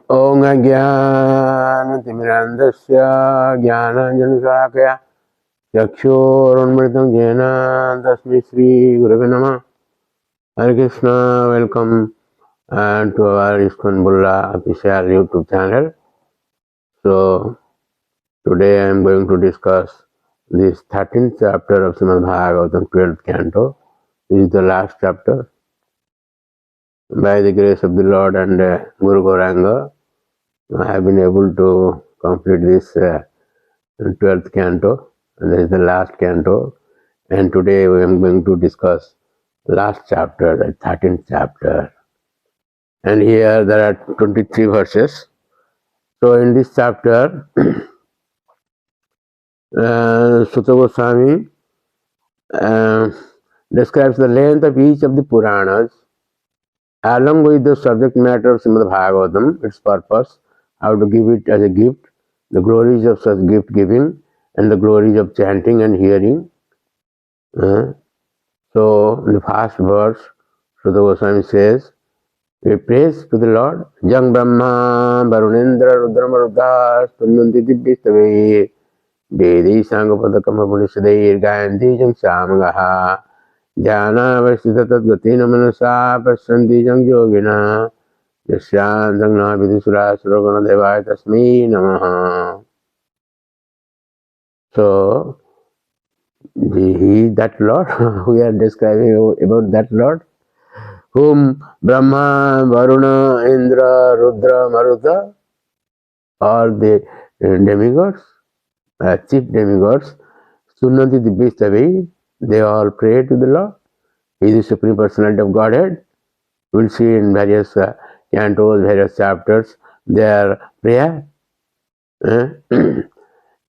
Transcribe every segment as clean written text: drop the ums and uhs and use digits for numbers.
Om Ajnana-timirandasya Jnana-janasakaya Chakshurunmritam Jena Tasmai Shri Gurave Namah. Hare Krishna, welcome to our ISKCON Bulla official YouTube channel. So, today I am going to discuss this 13th chapter of Srimad Bhagavatam, 12th canto. This is the last chapter. By the grace of the Lord and Guru Gauranga, I have been able to complete this 12th canto, and this is the last canto. And today we are going to discuss last chapter, the 13th chapter. And here there are 23 verses. So in this chapter, Sutta Goswami describes the length of each of the Puranas along with the subject matter of Srimad Bhagavatam, its purpose, how to give it as a gift, the glories of such gift giving, and the glories of chanting and hearing. So, in the first verse, Sutta Goswami says, we praise to the Lord, Jang Brahma, Varunendra, Rudra Maruddha, Stundanti Dibbistave, Vedi Sangapadakama Punishadair, Gayanti Jang Samagaha, Jnana Vasita Tadgatina Manasa, Pashanti Jang Yogina, Yasyan Jangna Vidusura Suragana Devaya Tasmi Namaha. So, he is that Lord, we are describing about that Lord, whom Brahma, Varuna, Indra, Rudra, Maruta, all the demigods, chief demigods, Sunnati Dibbistave, they all pray to the Lord. He is the Supreme Personality of Godhead. We will see in various cantos, various chapters, their prayer. And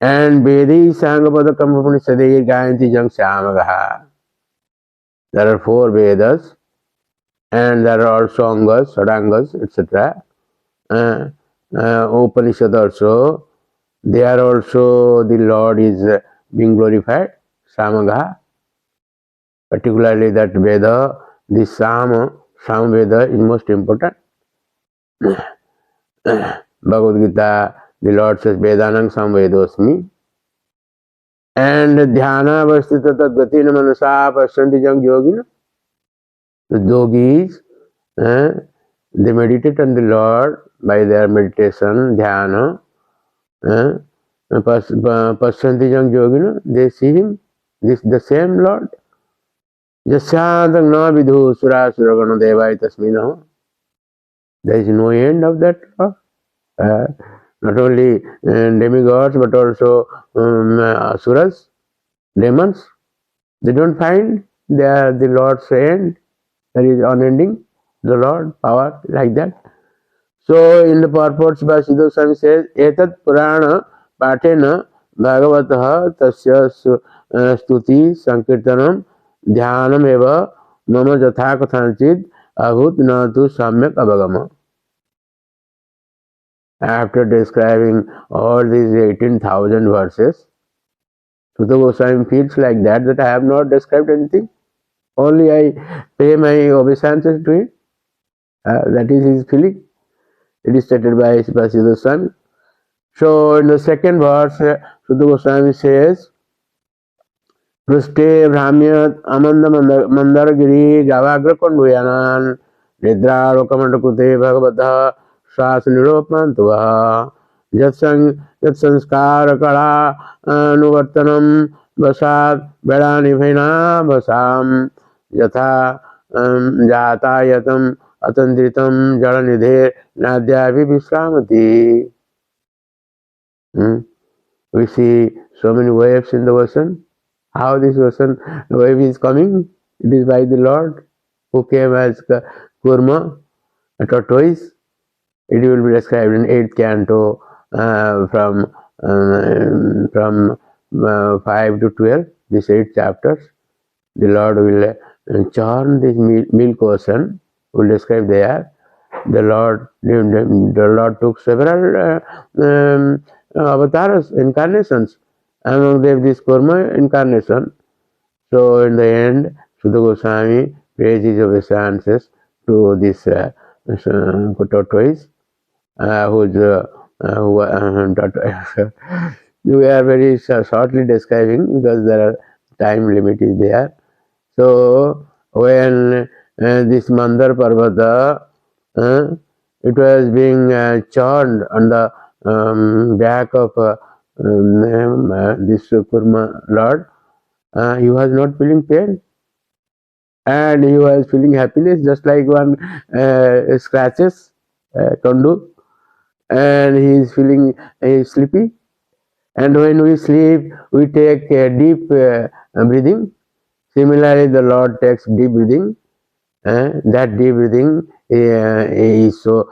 Vedi Sangapada Kampapunisadair Gayanti Jang Samagaha. There are 4 Vedas, and there are also Angas, Sadangas, etc. Upanishad also, they are also, the Lord is being glorified, Samagaha. Particularly that Veda, the Sam Veda is most important. Bhagavad Gita, the Lord says, Vedanang Samvedosmi. And Dhyana Vastita Tadgatina Manasa Pashanti Jang Yogina. The yogis, they meditate on the Lord by their meditation, dhyana. Pashanti Jang Yogina, they see Him, this the same Lord. Jasyantang na vidhu sura suragana devai tasmina. There is no end of that Lord. Not only demigods, but also asuras, demons. They don't find they are the Lord's end. There is unending, the Lord, power, like that. So, in the purports, Sutta Goswami says, Etat Purana Patena Bhagavataha Tasya Stuti Sankirtanam Dhyanam Eva Mama Jatha Kathanchid Ahut Natu Samyak Abhagama. After describing all these 18,000 verses, Sutta Goswami feels like that I have not described anything. Only I pay my obeisances to him. That is his feeling. It is stated by Srimad Goswami. So in the second verse, Sutta Goswami says, Pruste Brahmyat Amanda Mandaragiri Javagra Konduyanan Nidra Rokamandakute Bhagavata Shas Niropantuva Yat Sanskara Kala Anuvartanam Vasat Vedani Bhaina Vasam Yatha Jatayatam Atandritam Jalanidhe Nadyavi Vishramati. We see so many waves in the ocean. How this ocean wave is coming? It is by the Lord who came as Kurma, a tortoise. It will be described in 8th canto from 5 to 12, these 8 chapters. The Lord will churn this milk ocean, will describe there. The Lord took several avatars, incarnations. Among them, this Kurma incarnation. So, in the end, Sutta Goswami pays his obeisances to this tortoise. we are very shortly describing because there are time limit is there. So when this Mandar Parvata, it was being churned on the back of this Kurma Lord, he was not feeling pain, and he was feeling happiness, just like one scratches Tondu, and he is feeling sleepy. And when we sleep, we take deep breathing. Similarly, the Lord takes deep breathing. That deep breathing is so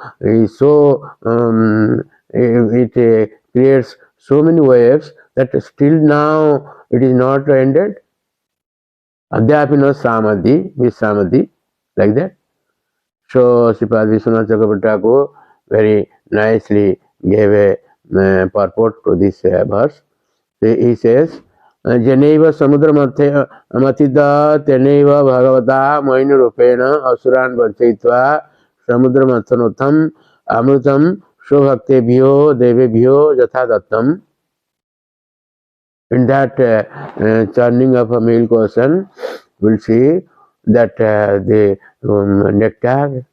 it creates so many waves that still now it is not ended. Adhyapino samadhi, with samadhi, like that. So Sripad Vishwanath Chakravarti very nicely gave a purport to this verse. He says, Janeva Samudra Matida Teneva Bhagavata Moinu Rupena Asuran Vanchaitva Samudra Mathanotam Amrutam Shobhaktebhyo Devebhyo Jatha. In that churning of a milk ocean, we'll see that the nectar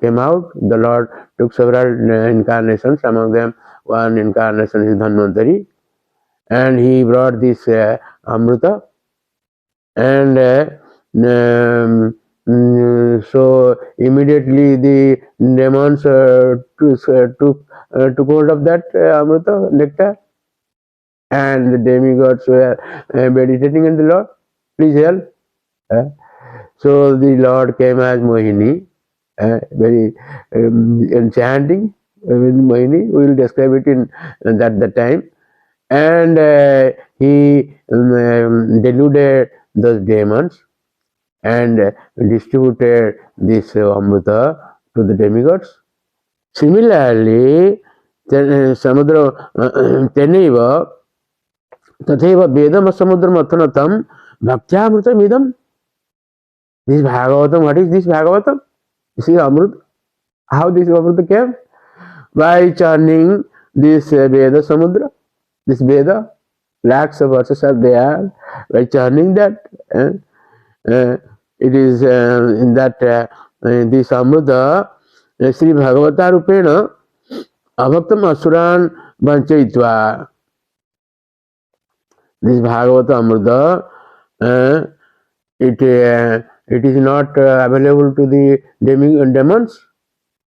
came out. The Lord took several incarnations. Among them, one incarnation is Dhanvantari, and he brought this Amrita, and so immediately the demons took hold of that Amrita nectar, and the demigods were meditating on the Lord. Please help. So the Lord came as Mohini, very enchanting with Mohini. We will describe it in that time. And he deluded those demons and distributed this Amrita to the demigods. Similarly, Samudra Teneva Tatheva Vedam Samudra Mathanatam Bhaktyamrita Midam. This Bhagavatam, what is this Bhagavatam? This is Amrita. How this Amrita came? By churning this Veda Samudra, this Veda, lakhs of verses are there. By churning that, it is in that this Amrita, Sri Bhagavata Rupena, Abhaktam Asuran Vanchaitva. This Bhagavata Amrita, it is not available to the demons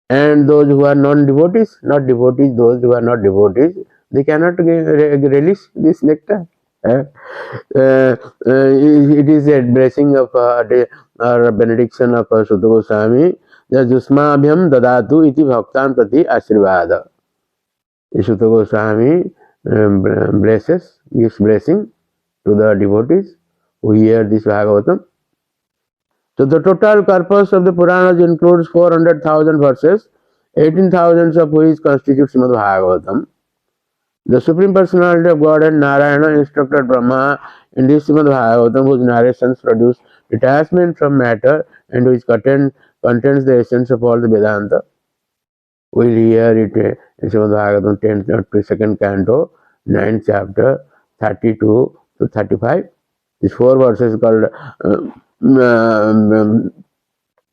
and those who are non-devotees, not devotees, those who are not devotees, they cannot release this nectar. It is a blessing of or benediction of Sutta Goswami. Jusmabhyam dadatu iti bhaktan prati ashrivada. Sutta Goswami gives blessing to the devotees who hear this Bhagavatam. So the total corpus of the Puranas includes 400,000 verses, 18,000 of which constitute Srimad Bhagavatam. The Supreme Personality of Godhead Narayana instructed Brahma in this Srimad Bhagavatam, whose narrations produce detachment from matter and which contains the essence of all the Vedanta. We will hear it in Srimad Bhagavatam 22nd canto, 9th chapter, 32 to 35. These four verses called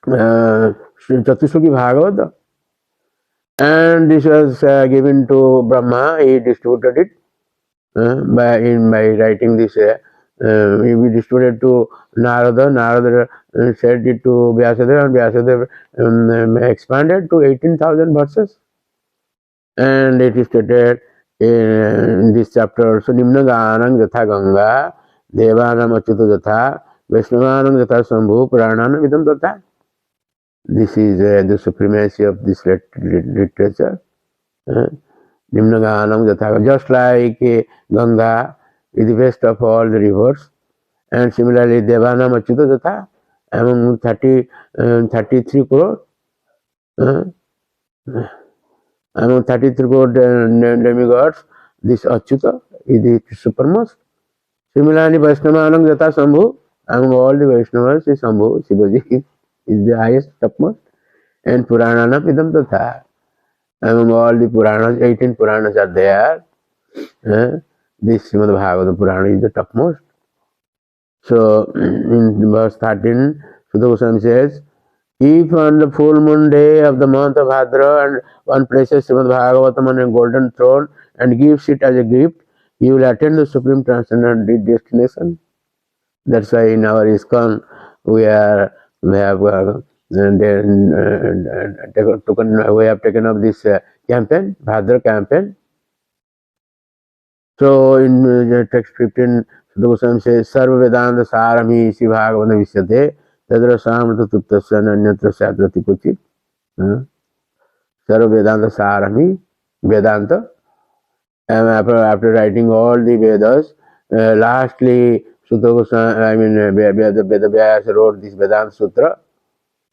Chatusloki Bhagavata, and this was given to Brahma. He distributed it by writing this. He distributed to Narada. Narada said it to Vyasadeva, and Vyasadeva expanded to 18,000 verses. And it is stated in this chapter also, Nimna Ganang Jatha Ganga, Devanam Achyuta Jatha, Vaishnavanam Jatha Sambhu, Purananam Vidam Jatha. This is the supremacy of this literature. Nimna Ganam Jatha, just like Ganga is the best of all the rivers, and similarly Devanam Achyuta Jatha, among 33 crore. Among 33 crore demigods, this Achyuta is the supermost. Similarly, Vaishnavanam Jata Sambhu, among all the Vaishnavas, is Sambhu, Shivaji is the highest, topmost, and Purananam Idam Tatha. Among all the Puranas, 18 Puranas are there. This Srimad Bhagavatam Purana is the topmost. So, in verse 13, Sutta Goswami says, if on the full moon day of the month of Bhadra and one places Srimad Bhagavatam on a golden throne and gives it as a gift, you will attain the supreme transcendental destination. That's why in our ISKCON we have taken up this campaign, Bhadra campaign. So in text 15, Sutta Goswami says, Sarva Vedanta Sarami Si Bhagavata Visyate Tadra Samrata Tuptasya Nanyatra Sadrati Kuchit. Sarva Vedanta Sarami, Vedanta. And after writing all the Vedas, lastly, Sutta Goswami, Vyasa wrote this Vedanta Sutra,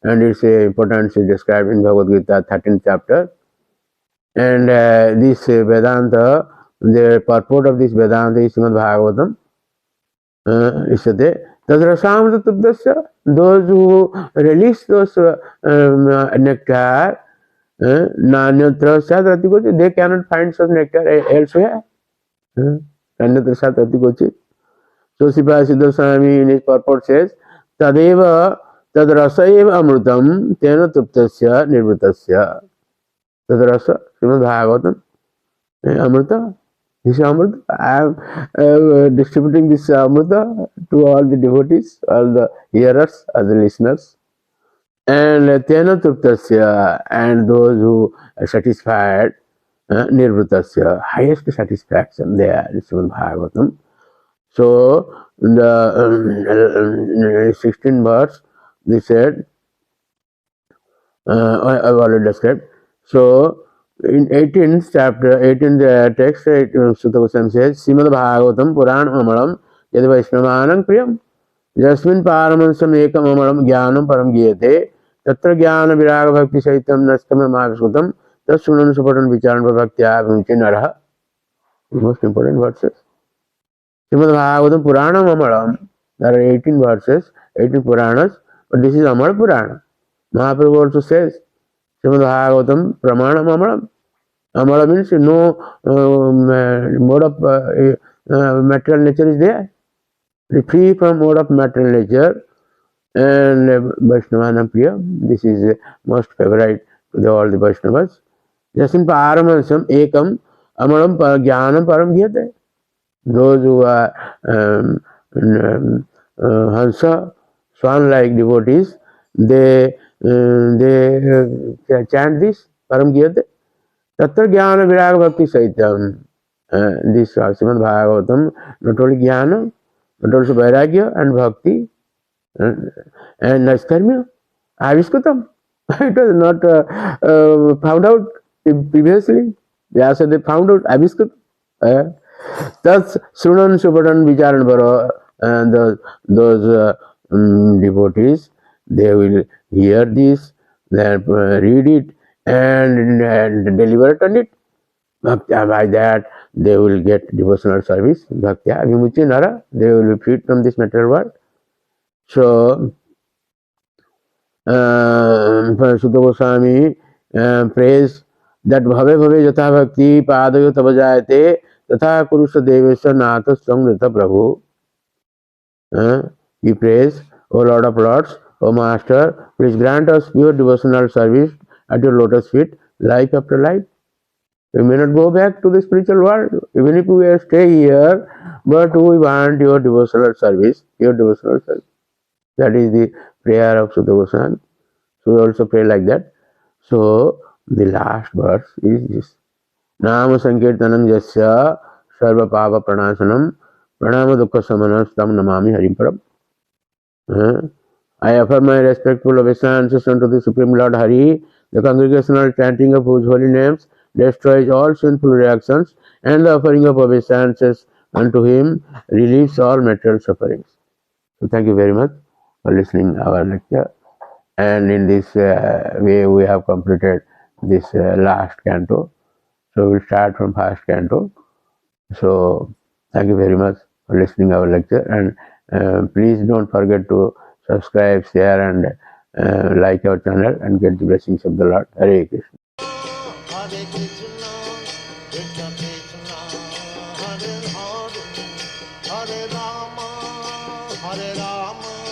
and its importance is described in Bhagavad Gita, 13th chapter. And this Vedanta, the purport of this Vedanta is Srimad Bhagavatam. Isate Tadrasamrata Tuptasya, those who release those nectar, Nanyatra Sadrati Kochi, they cannot find such nectar elsewhere. Nanyatra Sadrati Kochi. So Sripad Swami in his purport says, Tadeva Tadrasaiva Amrutam Tena Tuptasya Nirvritasya. Tadrasa, Srimad Bhagavatam, Amrita. This is Amrita. I am distributing this Amrita to all the devotees, all the hearers, all the listeners. And Tena Truptasya, and those who are satisfied, Nirvritasya, highest satisfaction there is Srimad Bhagavatam. So, in the 16th verse, they said, I've already described. So, in 18th chapter, 18th text, Sutta Goswami says, Srimad Bhagavatam Puranam Amalam Yad Vaishnavanam Priyam Jasmin Paramansam Ekam Amalam Jnanam Param Giyate Tatra Jnana Viraga Bhakti Saitam Nastam Mahaviskutam Tasunan Supatan Vicharan Bhaktya Vimchi Naraha. Most important verses. Srimad Bhagavatam Puranam Amalam. There are 18 verses, 18 Puranas, but this is Amar Purana. Mahaprabhu also says, Srimad Bhagavatam Pramanam Amalam. Amala means no mode of material nature is there. Free from mode of material nature. And Vaishnavanam Priya, this is most favorite to all the Vaishnavas. Jasin Paramansam Ekam Amalam Jnanam Param Giyate. Those who are Hansa, swan-like devotees, they chant this Param Giyate. Tatra Jnana Viraga Bhakti Saitam. This Srimad Bhagavatam, not only Jnana, but also Vairagya and Bhakti and Naiskarmya, Aviskutam. It was not found out previously. Vyasa they found out Aviskutam. Thus, Sunan Supatan Vicharan Baro, and those devotees, they will hear this, then read it, and deliberate on it. By that, they will get devotional service. Bhaktya Vimuchi Nara, they will be freed from this material world. So, Sutta Goswami prays that Bhave Bhave Jatha Bhakti Padayo Tabajayate Tatha Kurusha Devesha Natha Samrita Prabhu. He prays, O Lord of Lords, O Master, please grant us pure devotional service at your lotus feet, life after life. We may not go back to the spiritual world, even if we stay here, but we want your devotional service, your devotional service. That is the prayer of Sutta Goswami. So we also pray like that. So the last verse is this. Nama Sankirtanam Jasya Sarva Pava Pranasanam Pranama Dukkha Samanas Tam Namami Harim Param. I offer my respectful obeisances unto the Supreme Lord Hari, the congregational chanting of whose holy names destroys all sinful reactions, and the offering of obeisances unto him relieves all material sufferings. So thank you very much for listening to our lecture. And in this way we have completed this last canto. So we'll start from first canto. So thank you very much for listening to our lecture, and please don't forget to subscribe, share, and like our channel and get the blessings of the Lord. Hare Krishna. Hare Krishna, Krishna Krishna, Hare Hare, Hare Rama, Hare Rama,